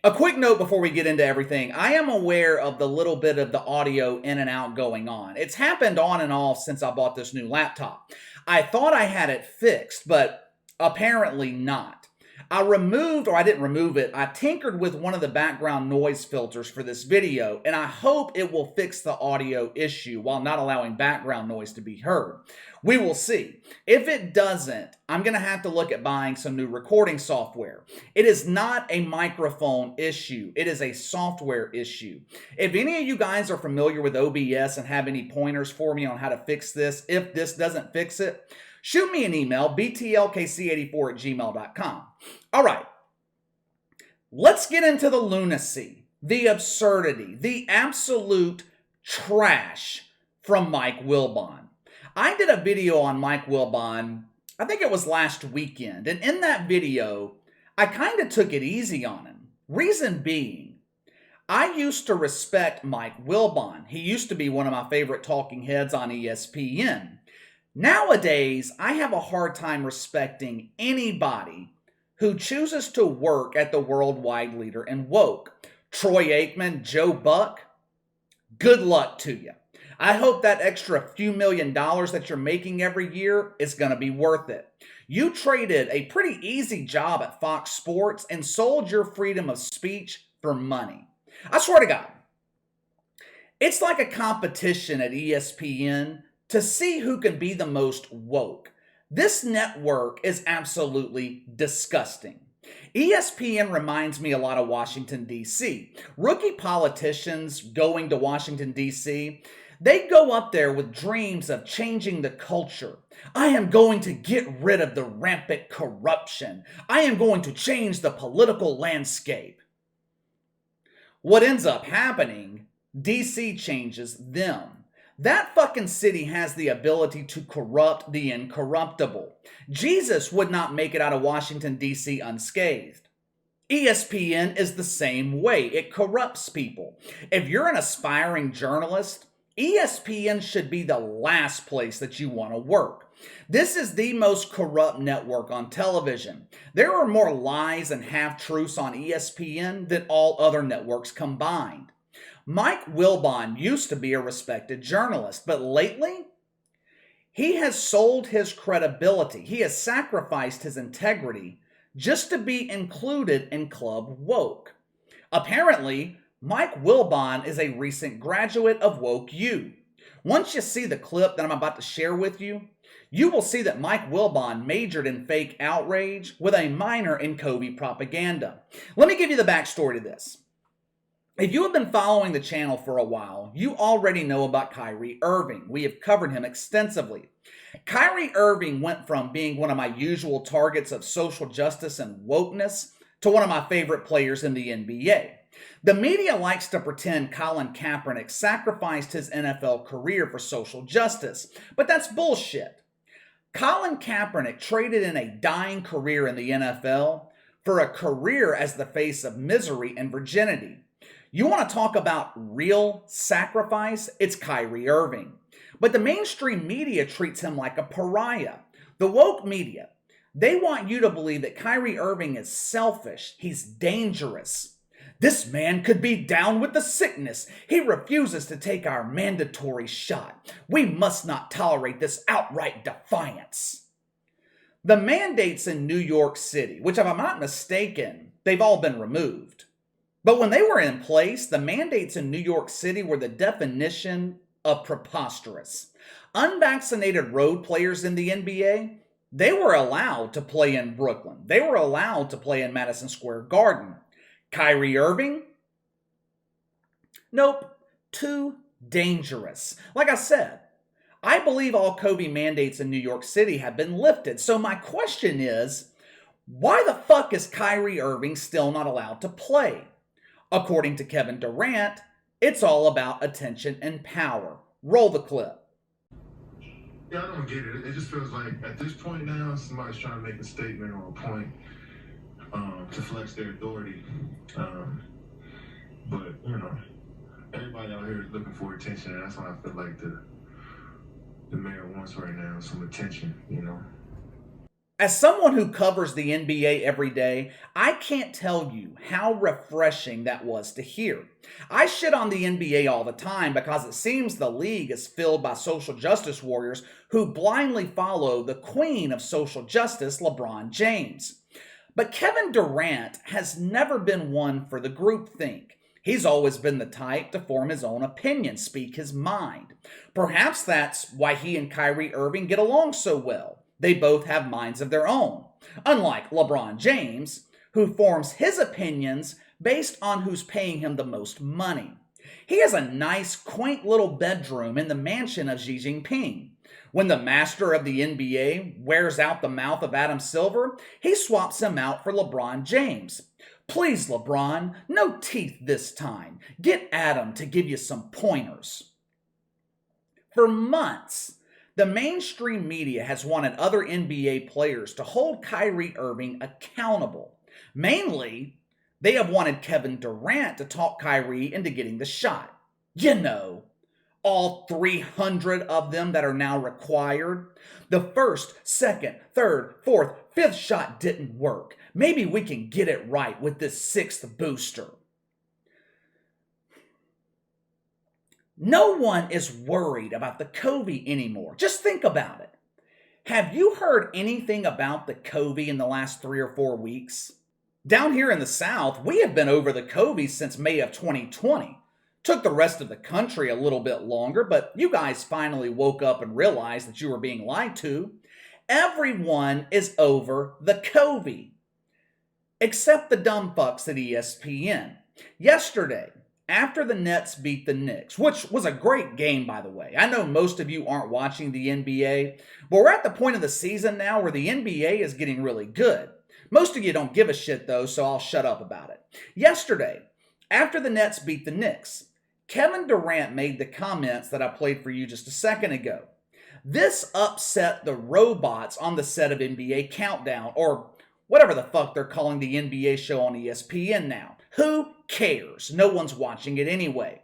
A quick note before we get into everything. I am aware of the little bit of the audio in and out going on. It's happened on and off since I bought this new laptop. I thought I had it fixed, but apparently not. I didn't remove it, I tinkered with one of the background noise filters for this video, and I hope it will fix the audio issue while not allowing background noise to be heard. We will see. If it doesn't, I'm going to have to look at buying some new recording software. It is not a microphone issue. It is a software issue. If any of you guys are familiar with OBS and have any pointers for me on how to fix this, if this doesn't fix it, shoot me an email, btlkc84@gmail.com. All right, let's get into the lunacy, the absurdity, the absolute trash from Mike Wilbon. I did a video on Mike Wilbon, I think it was last weekend, and in that video, I kind of took it easy on him. Reason being, I used to respect Mike Wilbon. He used to be one of my favorite talking heads on ESPN. Nowadays, I have a hard time respecting anybody who chooses to work at the worldwide leader in woke. Troy Aikman, Joe Buck, good luck to you. I hope that extra few $1,000,000 that you're making every year is going to be worth it. You traded a pretty easy job at Fox Sports and sold your freedom of speech for money. I swear to God, it's like a competition at ESPN to see who can be the most woke. This network is absolutely disgusting. ESPN reminds me a lot of Washington, D.C. Rookie politicians going to Washington, D.C., they go up there with dreams of changing the culture. I am going to get rid of the rampant corruption. I am going to change the political landscape. What ends up happening, D.C. changes them. That fucking city has the ability to corrupt the incorruptible. Jesus would not make it out of Washington, D.C. unscathed. ESPN is the same way. It corrupts people. If you're an aspiring journalist, ESPN should be the last place that you want to work. This is the most corrupt network on television. There are more lies and half-truths on ESPN than all other networks combined. Mike Wilbon used to be a respected journalist, but lately, he has sold his credibility. He has sacrificed his integrity just to be included in Club Woke. Apparently, Mike Wilbon is a recent graduate of Woke U. Once you see the clip that I'm about to share with you, you will see that Mike Wilbon majored in fake outrage with a minor in Kobe propaganda. Let me give you the backstory to this. If you have been following the channel for a while, you already know about Kyrie Irving. We have covered him extensively. Kyrie Irving went from being one of my usual targets of social justice and wokeness to one of my favorite players in the NBA. The media likes to pretend Colin Kaepernick sacrificed his NFL career for social justice, but that's bullshit. Colin Kaepernick traded in a dying career in the NFL for a career as the face of misery and virginity. You want to talk about real sacrifice? It's Kyrie Irving. But the mainstream media treats him like a pariah. The woke media, they want you to believe that Kyrie Irving is selfish. He's dangerous. This man could be down with the sickness. He refuses to take our mandatory shot. We must not tolerate this outright defiance. The mandates in New York City, which if I'm not mistaken, they've all been removed. But when they were in place, the mandates in New York City were the definition of preposterous. Unvaccinated road players in the NBA, they were allowed to play in Brooklyn. They were allowed to play in Madison Square Garden. Kyrie Irving? Nope. Too dangerous. Like I said, I believe all COVID mandates in New York City have been lifted. So my question is, why the fuck is Kyrie Irving still not allowed to play? According to Kevin Durant, it's all about attention and power. Roll the clip. Yeah, I don't get it. It just feels like at this point now, somebody's trying to make a statement or a point to flex their authority. But, you know, everybody out here is looking for attention, and that's what I feel like the mayor wants right now, some attention, you know. As someone who covers the NBA every day, I can't tell you how refreshing that was to hear. I shit on the NBA all the time because it seems the league is filled by social justice warriors who blindly follow the queen of social justice, LeBron James. But Kevin Durant has never been one for the groupthink. He's always been the type to form his own opinion, speak his mind. Perhaps that's why he and Kyrie Irving get along so well. They both have minds of their own. Unlike LeBron James, who forms his opinions based on who's paying him the most money. He has a nice, quaint little bedroom in the mansion of Xi Jinping. When the master of the NBA wears out the mouth of Adam Silver, he swaps him out for LeBron James. Please, LeBron, no teeth this time. Get Adam to give you some pointers. For months, the mainstream media has wanted other NBA players to hold Kyrie Irving accountable. Mainly, they have wanted Kevin Durant to talk Kyrie into getting the shot. You know, all 300 of them that are now required. The first, second, third, fourth, fifth shot didn't work. Maybe we can get it right with this sixth booster. No one is worried about the COVID anymore. Just think about it. Have you heard anything about the COVID in the last 3 or 4 weeks? Down here in the South, we have been over the COVID since May of 2020. Took the rest of the country a little bit longer, but you guys finally woke up and realized that you were being lied to. Everyone is over the COVID, except the dumb fucks at ESPN. Yesterday, after the Nets beat the Knicks, which was a great game, by the way. I know most of you aren't watching the NBA, but we're at the point of the season now where the NBA is getting really good. Most of you don't give a shit, though, so I'll shut up about it. Yesterday, after the Nets beat the Knicks, Kevin Durant made the comments that I played for you just a second ago. This upset the robots on the set of NBA Countdown, or whatever the fuck they're calling the NBA show on ESPN now. Who cares? No one's watching it anyway.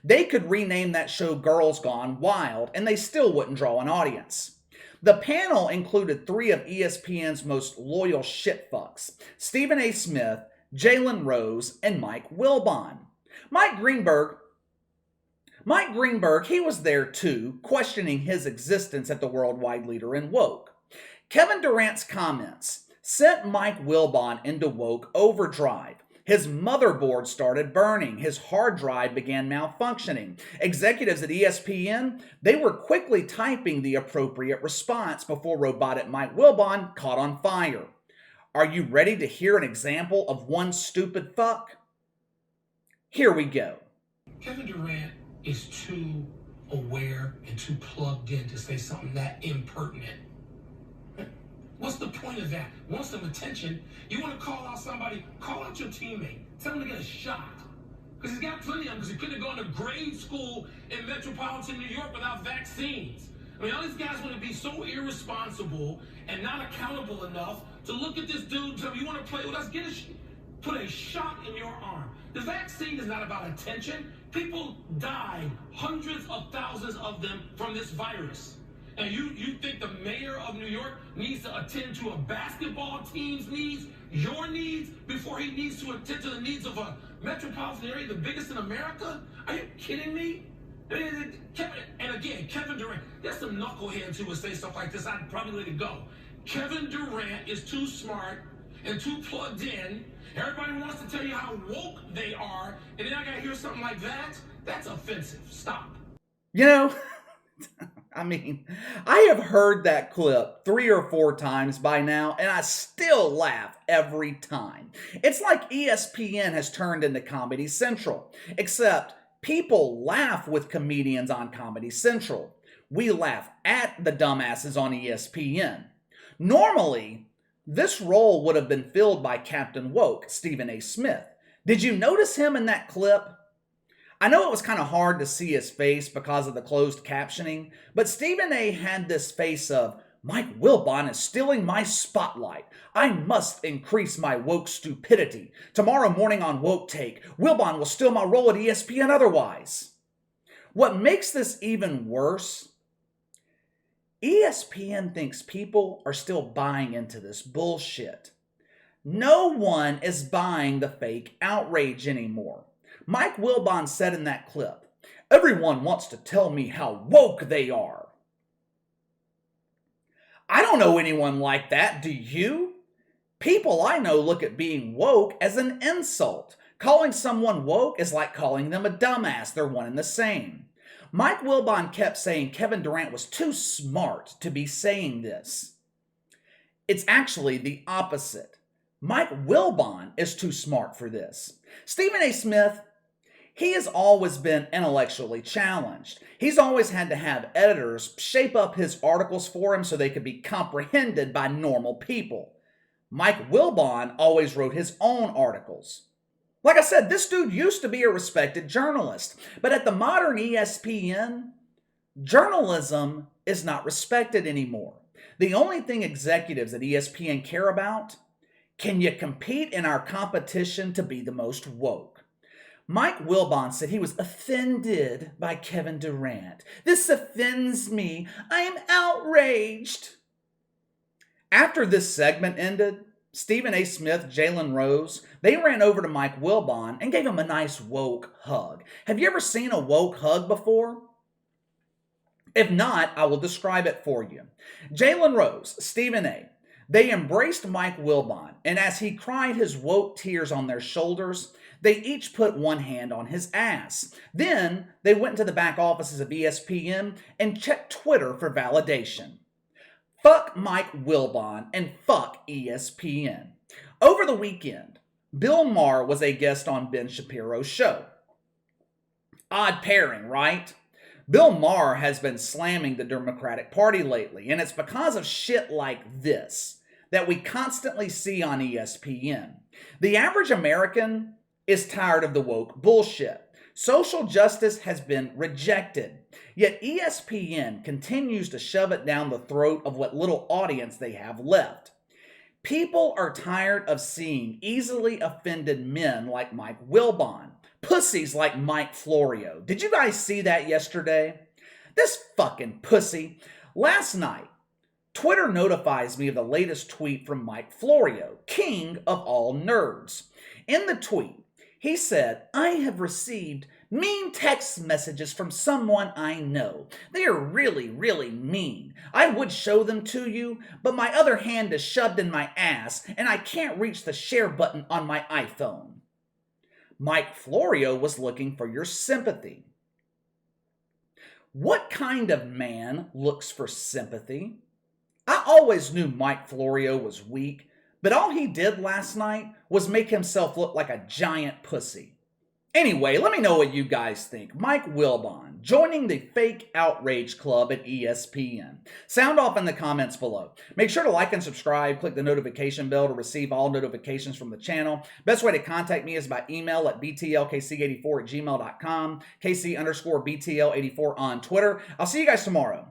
They could rename that show Girls Gone Wild, and they still wouldn't draw an audience. The panel included 3 of ESPN's most loyal shitfucks, Stephen A. Smith, Jalen Rose, and Mike Wilbon. Mike Greenberg, he was there too, questioning his existence at the worldwide leader in woke. Kevin Durant's comments sent Mike Wilbon into woke overdrive. His motherboard started burning. His hard drive began malfunctioning. Executives at ESPN, they were quickly typing the appropriate response before robotic Mike Wilbon caught on fire. Are you ready to hear an example of one stupid fuck? Here we go. Kevin Durant is too aware and too plugged in to say something that impertinent. What's the point of that? Want some attention? You want to call out somebody? Call out your teammate. Tell him to get a shot. Because he's got plenty of them, because he couldn't have gone to grade school in metropolitan New York without vaccines. I mean, all these guys want to be so irresponsible and not accountable enough to look at this dude and tell him, you want to play with us? Put a shot in your arm. The vaccine is not about attention. People died, hundreds of thousands of them, from this virus. And you think the mayor of New York needs to attend to a basketball team's needs, your needs, before he needs to attend to the needs of a metropolitan area, the biggest in America? Are you kidding me? And again, Kevin Durant, there's some knuckleheads who would say stuff like this. I'd probably let it go. Kevin Durant is too smart and too plugged in. Everybody wants to tell you how woke they are, and then I gotta hear something like that? That's offensive. Stop. You know, I mean, I have heard that clip 3 or 4 times by now, and I still laugh every time. It's like ESPN has turned into Comedy Central, except people laugh with comedians on Comedy Central. We laugh at the dumbasses on ESPN. Normally, this role would have been filled by Captain Woke, Stephen A. Smith. Did you notice him in that clip? I know it was kind of hard to see his face because of the closed captioning, but Stephen A. had this face of, Mike Wilbon is stealing my spotlight. I must increase my woke stupidity. Tomorrow morning on Woke Take, Wilbon will steal my role at ESPN otherwise. What makes this even worse ESPN thinks people are still buying into this bullshit. No one is buying the fake outrage anymore. Mike Wilbon said in that clip, "Everyone wants to tell me how woke they are." I don't know anyone like that, do you? People I know look at being woke as an insult. Calling someone woke is like calling them a dumbass. They're one and the same. Mike Wilbon kept saying Kevin Durant was too smart to be saying this. It's actually the opposite. Mike Wilbon is too smart for this. Stephen A. Smith, he has always been intellectually challenged. He's always had to have editors shape up his articles for him so they could be comprehended by normal people. Mike Wilbon always wrote his own articles. Like I said, this dude used to be a respected journalist, but at the modern ESPN, journalism is not respected anymore. The only thing executives at ESPN care about, can you compete in our competition to be the most woke? Mike Wilbon said he was offended by Kevin Durant. "This offends me. I am outraged." After this segment ended, Stephen A. Smith, Jalen Rose, they ran over to Mike Wilbon and gave him a nice woke hug. Have you ever seen a woke hug before? If not, I will describe it for you. Jalen Rose, Stephen A., they embraced Mike Wilbon, and as he cried his woke tears on their shoulders, they each put one hand on his ass. Then they went into the back offices of ESPN and checked Twitter for validation. Fuck Mike Wilbon and fuck ESPN. Over the weekend, Bill Maher was a guest on Ben Shapiro's show. Odd pairing, right? Bill Maher has been slamming the Democratic Party lately, and it's because of shit like this that we constantly see on ESPN. The average American is tired of the woke bullshit. Social justice has been rejected, yet ESPN continues to shove it down the throat of what little audience they have left. People are tired of seeing easily offended men like Mike Wilbon, pussies like Mike Florio. Did you guys see that yesterday? This fucking pussy. Last night, Twitter notifies me of the latest tweet from Mike Florio, king of all nerds. In the tweet, he said, "I have received mean text messages from someone I know. They are really, really mean. I would show them to you, but my other hand is shoved in my ass and I can't reach the share button on my iPhone." Mike Florio was looking for your sympathy. What kind of man looks for sympathy? I always knew Mike Florio was weak, but all he did last night was make himself look like a giant pussy. Anyway, let me know what you guys think. Mike Wilbon joining the fake outrage club at ESPN. Sound off in the comments below. Make sure to like and subscribe. Click the notification bell to receive all notifications from the channel. Best way to contact me is by email at btlkc84@gmail.com, KC_BTL84 on Twitter. I'll see you guys tomorrow.